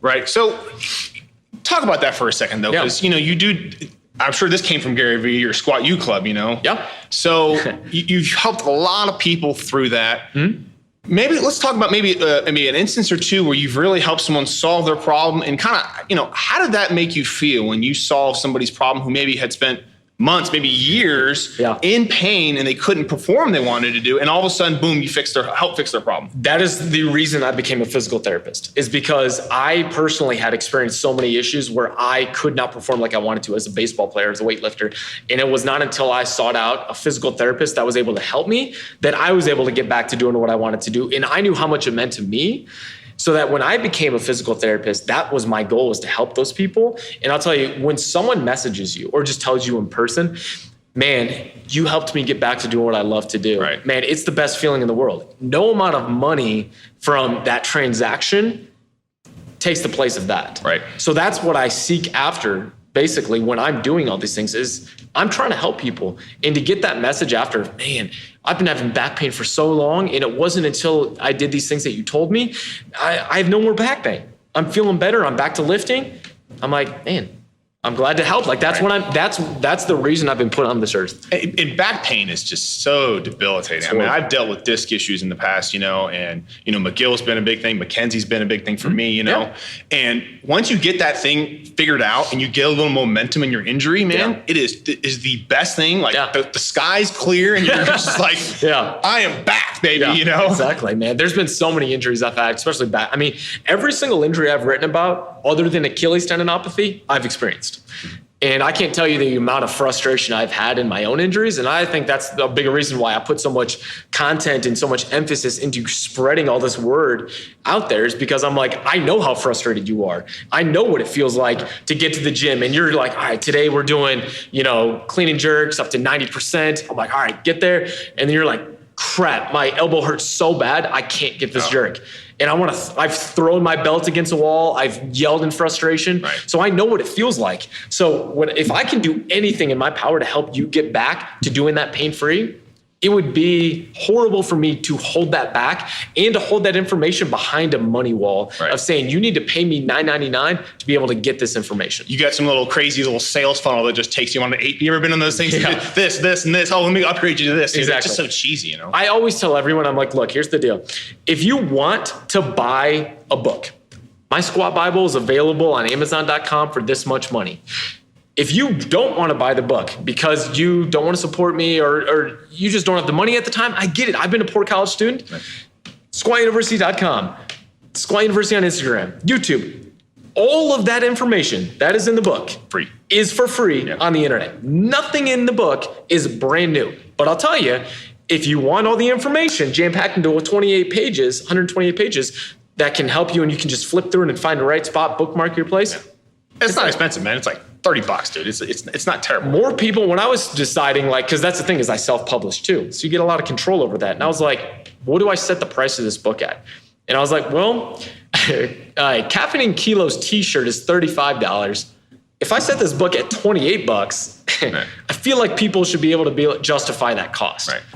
Right. So talk about that for a second, though, because, you do. I'm sure this came from Gary Vee, your Squat U Club, Yeah. So you've helped a lot of people through that. Mm-hmm. Maybe let's talk about maybe an instance or two where you've really helped someone solve their problem, and kind of, how did that make you feel when you solved somebody's problem who maybe had spent months, maybe years in pain, and they couldn't perform they wanted to do, and all of a sudden, boom, you help fix their problem? That is the reason I became a physical therapist, is because I personally had experienced so many issues where I could not perform like I wanted to as a baseball player, as a weightlifter. And it was not until I sought out a physical therapist that was able to help me that I was able to get back to doing what I wanted to do. And I knew how much it meant to me. So that when I became a physical therapist, that was my goal, was to help those people. And I'll tell you, when someone messages you or just tells you in person, man, you helped me get back to doing what I love to do. Right. Man, it's the best feeling in the world. No amount of money from that transaction takes the place of that. Right. So that's what I seek after, basically, when I'm doing all these things, is I'm trying to help people. And to get that message after, man, I've been having back pain for so long, and it wasn't until I did these things that you told me, I have no more back pain. I'm feeling better. I'm back to lifting. I'm like, man, I'm glad to help. Like that's that's the reason I've been put on this earth. And back pain is just so debilitating. I mean, I've dealt with disc issues in the past, and McGill's been a big thing. Mackenzie's been a big thing for me, And once you get that thing figured out and you get a little momentum in your injury, man, it is the best thing. Like the sky's clear and you're just like, I am back, baby. Exactly, man. There's been so many injuries I've had, especially back. I mean, every single injury I've written about, other than Achilles tendinopathy, I've experienced. And I can't tell you the amount of frustration I've had in my own injuries. And I think that's a bigger reason why I put so much content and so much emphasis into spreading all this word out there, is because I'm like, I know how frustrated you are. I know what it feels like to get to the gym and you're like, all right, today we're doing, clean and jerks up to 90%. I'm like, all right, get there. And then you're like, crap, my elbow hurts so bad, I can't get this jerk. And I've thrown my belt against a wall. I've yelled in frustration. Right. So I know what it feels like. So if I can do anything in my power to help you get back to doing that pain-free, it would be horrible for me to hold that back and to hold that information behind a money wall of saying, you need to pay me $9.99 to be able to get this information. You got some crazy little sales funnel that just takes you on to 8. You ever been on those things? Yeah. This, and this. Oh, let me upgrade you to this. Exactly. It's just so cheesy, I always tell everyone, I'm like, look, here's the deal. If you want to buy a book, my Squat Bible is available on Amazon.com for this much money. If you don't want to buy the book because you don't want to support me or you just don't have the money at the time, I get it. I've been a poor college student. Right. SquatUniversity.com, Squat University on Instagram, YouTube. All of that information that is in the book is for free on the internet. Nothing in the book is brand new. But I'll tell you, if you want all the information jam-packed into 128 pages that can help you, and you can just flip through it and find the right spot, bookmark your place. Yeah. It's not expensive, man. It's like $30, dude. It's not terrible. More people, when I was deciding, because that's the thing, is I self-published too. So you get a lot of control over that. And I was like, what do I set the price of this book at? And I was like, well, Caffeinating Kilos t-shirt is $35. If I set this book at $28, I feel like people should be able to justify that cost. Right.